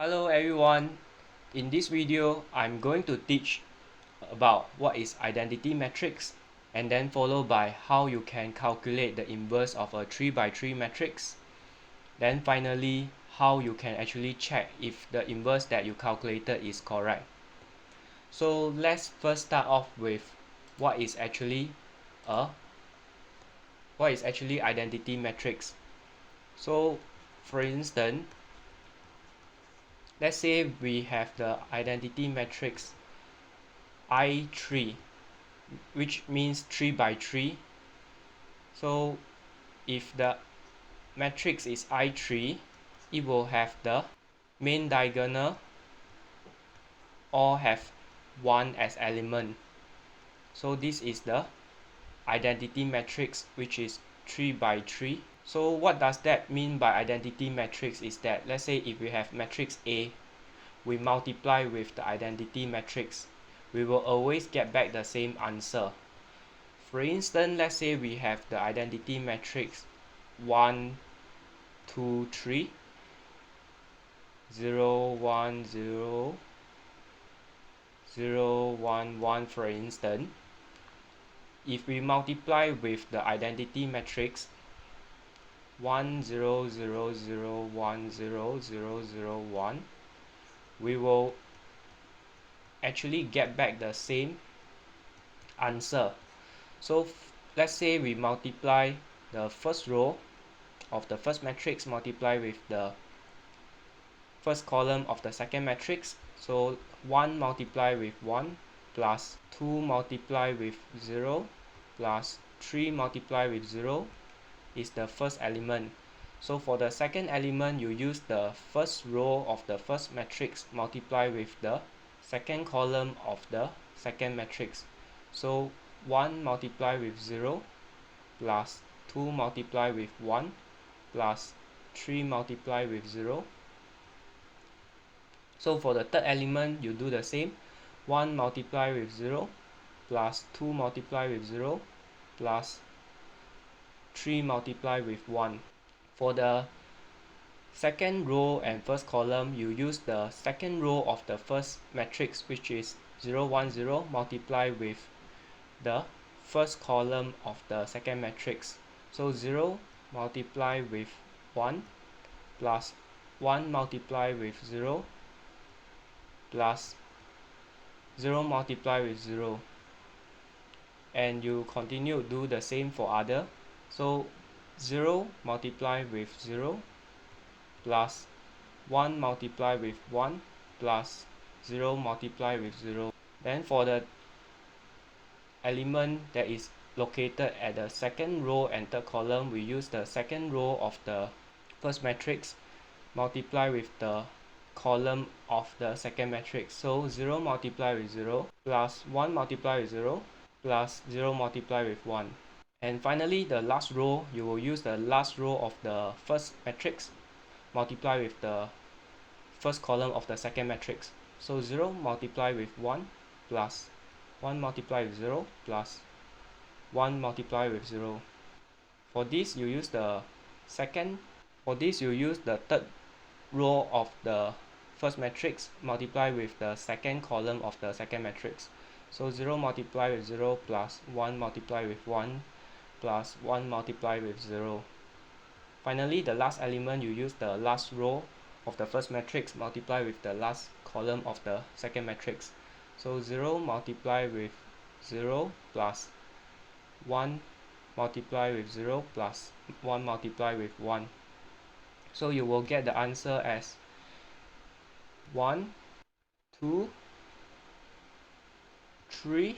Hello everyone, in this video I'm going to teach about what is identity matrix and then followed by how you can calculate the inverse of a 3 by 3 matrix. Then finally how you can actually check if the inverse that you calculated is correct. So let's first start off with what is actually identity matrix. So for instance, let's say we have the identity matrix I3, which means 3 by 3. So if the matrix is I3, it will have the main diagonal or have 1 as element. So this is the identity matrix, which is 3 by 3. So what does that mean by identity matrix is that, let's say if we have matrix A, we multiply with the identity matrix, we will always get back the same answer. For instance, let's say we have the identity matrix 1, 2, 3, 0, 1, 0, 0, 1, 1 for instance. If we multiply with the identity matrix 1, 0, 0, 0, 1, 0, 0, 0, 1, we will actually get back the same answer. So let's say we multiply the first row of the first matrix multiply with the first column of the second matrix. So 1 multiply with 1 plus 2 multiply with 0 plus 3 multiply with 0 is the first element. So for the second element, you use the first row of the first matrix multiply with the second column of the second matrix. So 1 multiply with 0 plus 2 multiply with 1 plus 3 multiply with 0. So for the third element, you do the same. 1 multiply with 0 plus 2 multiply with 0 plus 3 multiply with 1. For the second row and first column, you use the second row of the first matrix, which is 0, 1, 0, multiply with the first column of the second matrix. So 0 multiply with 1 plus 1 multiply with 0 plus 0 multiply with 0, and you continue do the same for other. So 0 multiply with 0 plus 1 multiply with 1 plus 0 multiply with 0. Then for the element that is located at the second row and third column, we use the second row of the first matrix multiply with the column of the second matrix. So 0 multiply with 0 plus 1 multiply with 0 plus 0 multiply with 1. And finally, the last row, you will use the last row of the first matrix multiply with the first column of the second matrix. So 0 multiply with 1 plus 1 multiply with 0 plus 1 multiply with 0. For this, you use the third row of the first matrix multiply with the second column of the second matrix. So 0 multiply with 0 plus 1 multiply with 1 plus 1 multiply with 0. Finally, the last element, you use the last row of the first matrix multiply with the last column of the second matrix. So 0 multiply with 0 plus 1 multiply with 0 plus 1 multiply with 1. So you will get the answer as 1, 2, 3,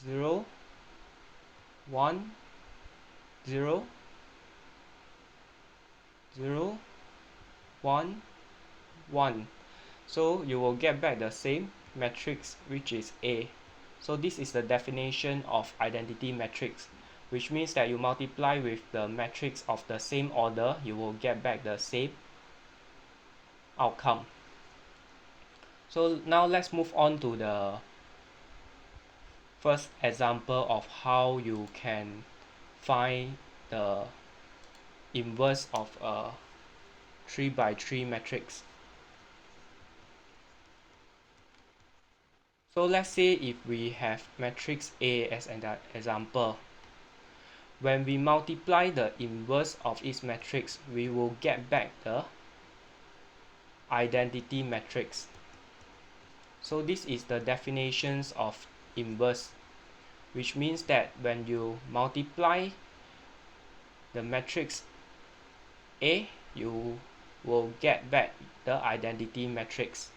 0, 1, 0, 0, 1, 1. So you will get back the same matrix, which is A. So this is the definition of identity matrix, which means that you multiply with the matrix of the same order, you will get back the same outcome. So now let's move on to the first example of how you can find the inverse of a 3 by 3 matrix. So let's say if we have matrix A as an example. When we multiply the inverse of its matrix, we will get back the identity matrix. So this is the definitions of inverse, which means that when you multiply the matrix A, you will get back the identity matrix.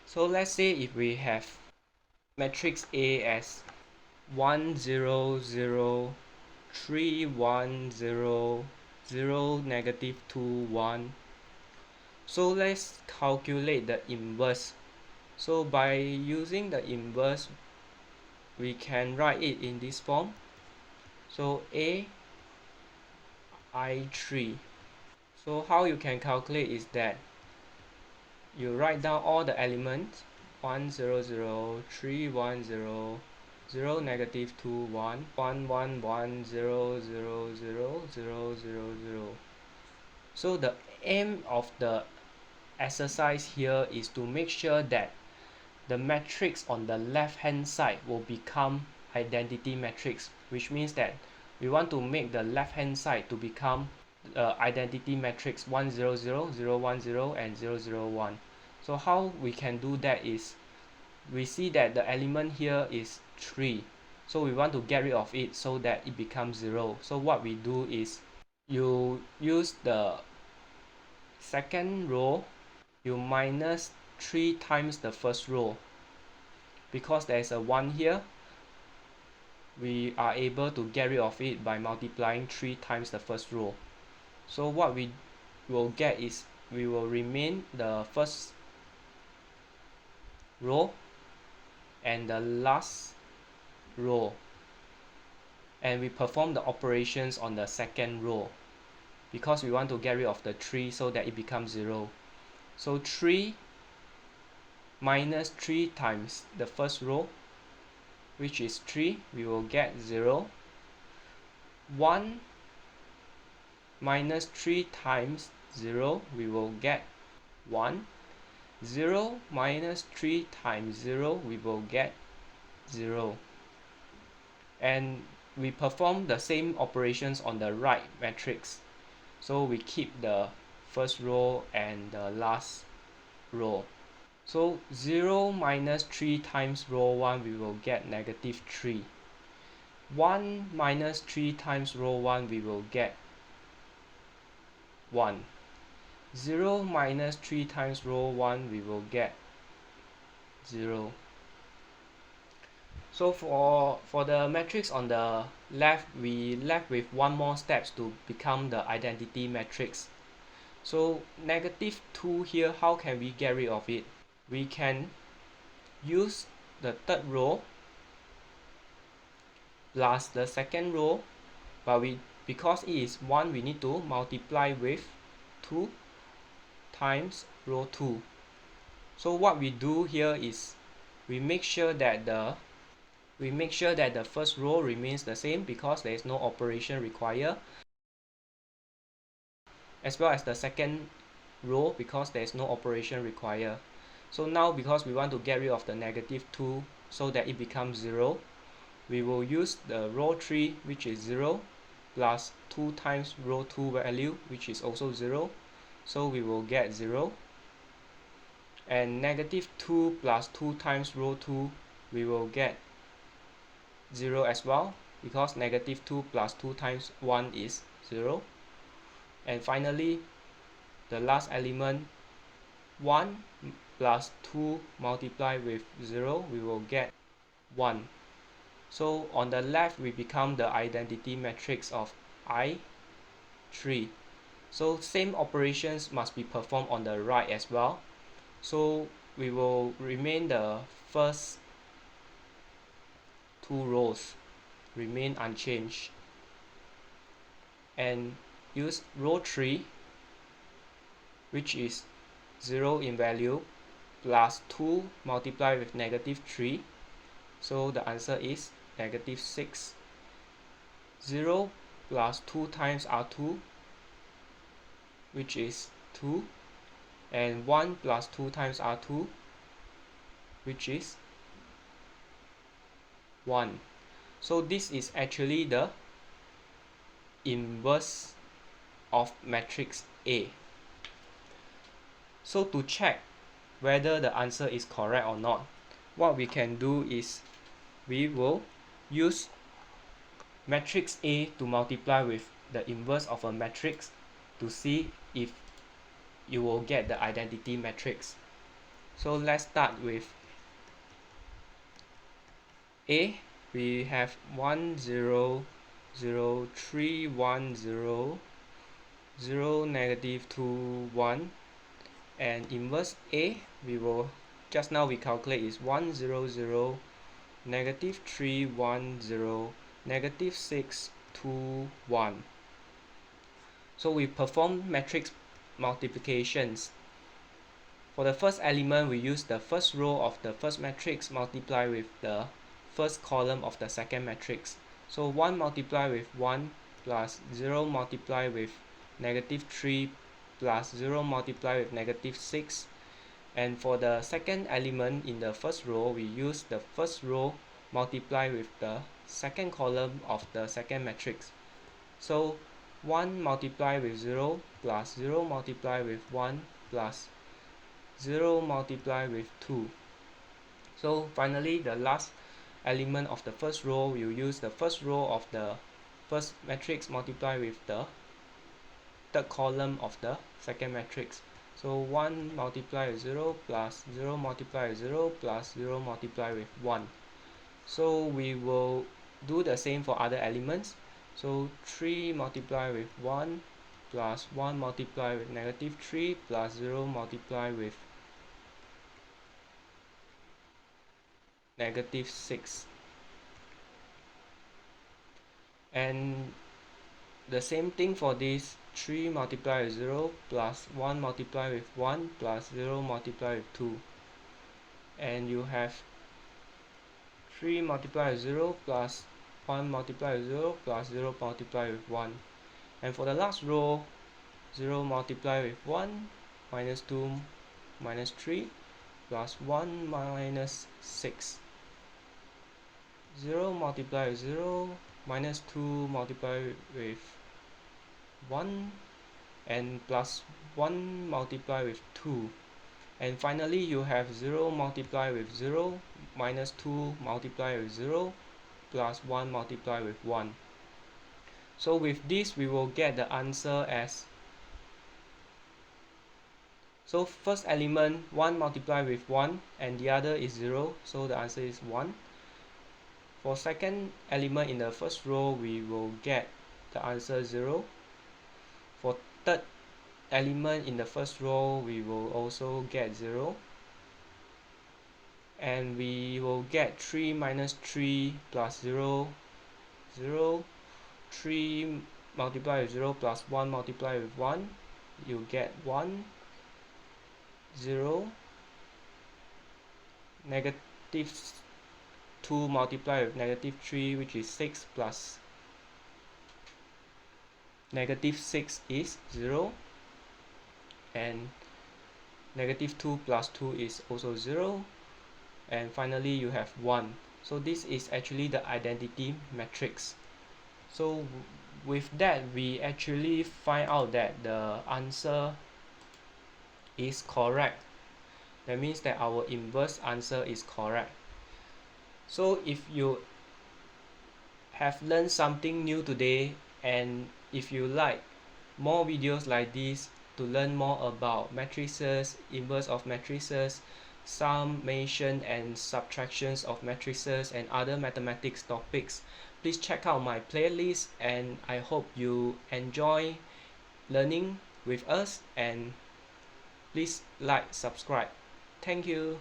So let's say if we have matrix A as 1 0 0 3 1 0 0 negative 2 1. So let's calculate the inverse. So by using the inverse, we can write it in this form. So A I3. So how you can calculate is that you write down all the elements 1 0 0 3 1 0 0 negative 2 1 1 1 1 0 0 0 0 0 0. So the aim of the exercise here is to make sure that the matrix on the left hand side will become identity matrix, which means that we want to make the left hand side to become identity matrix 1 0 0 0 1 0 and 0 0 1. So how we can do that is we see that the element here is 3, so we want to get rid of it so that it becomes 0. So what we do is you use the second row, you minus 3 times the first row. Because there is a 1 here, we are able to get rid of it by multiplying 3 times the first row. So what we will get is we will remain the first row and the last row, and we perform the operations on the second row because we want to get rid of the 3 so that it becomes 0. So 3 minus 3 times the first row, which is 3, we will get 0. 1 minus 3 times 0, we will get 1. 0 minus 3 times 0, we will get 0. And we perform the same operations on the right matrix. So we keep the first row and the last row. So 0 minus 3 times row 1, we will get negative 3. 1 minus 3 times row 1, we will get 1. 0 minus 3 times row 1, we will get 0. So for the matrix on the left, we left with one more steps to become the identity matrix. So negative 2 here, how can we get rid of it? We can use the third row plus the second row, but because it is 1, we need to multiply with 2 times row 2. So what we do here is we make sure that the first row remains the same because there is no operation required, as well as the second row because there is no operation required. So now because we want to get rid of the negative 2 so that it becomes 0, we will use the row 3, which is 0, plus 2 times row 2 value, which is also 0. So we will get 0. And negative 2 plus 2 times row 2, we will get 0 as well, because negative 2 plus 2 times 1 is 0. And finally, the last element, 1 plus 2 multiplied with 0, we will get 1. So on the left, we become the identity matrix of I3. So same operations must be performed on the right as well. So we will remain the first 2 rows remain unchanged and use row 3, which is 0 in value, plus 2 multiplied with negative 3. So the answer is negative 6. 0 plus 2 times R2, which is 2, and 1 plus 2 times R2, which is 1. So this is actually the inverse of matrix A. So to check whether the answer is correct or not, what we can do is we will use matrix A to multiply with the inverse of a matrix to see if you will get the identity matrix. So let's start with A. We have 1 0 0 3 1 0 0 negative 2 1, and inverse A we will just now we calculate is 1 0 0 negative 3 1 0 negative 6 2 1. So we perform matrix multiplications. For the first element, we use the first row of the first matrix multiply with the first column of the second matrix. So 1 multiply with 1 plus 0 multiply with negative 3 plus 0 multiply with negative 6. And for the second element in the first row, we use the first row multiply with the second column of the second matrix. So 1 multiply with 0 plus 0 multiply with 1 plus 0 multiply with 2. So finally, the last element of the first row, we'll use the first row of the first matrix multiply with the third column of the second matrix. So 1 multiply with 0 plus 0 multiply with 0 plus 0 multiply with 1. So we will do the same for other elements. So 3 multiply with 1 plus 1 multiply with negative 3 plus 0 multiply with negative 6. And the same thing for this, 3 multiply with 0 plus 1 multiply with 1 plus 0 multiply with 2. And you have 3 multiply with 0 plus 1 multiply with 0 plus 0 multiply with 1. And for the last row, 0 multiply with 1 minus 2 minus 3 plus 1 minus 6. 0 multiply with 0 minus 2 multiply with 1 and plus 1 multiply with 2. And finally, you have 0 multiply with 0 minus 2 multiply with 0 plus 1 multiply with 1. So with this, we will get the answer as, so first element 1 multiply with 1 and the other is 0, so the answer is 1. For second element in the first row, we will get the answer 0. For third element in the first row, we will also get 0. And we will get 3 minus 3 plus 0, 0. 3 multiply with 0 plus 1 multiply with 1, you get 1, 0. Negative 2 multiply with negative 3, which is 6, plus negative 6 is 0. And negative 2 plus 2 is also 0. And finally, you have 1. So this is actually the identity matrix. So with that, we actually find out that the answer is correct. That means that our inverse answer is correct. So if you have learned something new today, and if you like more videos like this to learn more about matrices, inverse of matrices, summation and subtractions of matrices, and other mathematics topics, please check out my playlist, and I hope you enjoy learning with us, and please like, subscribe. Thank you.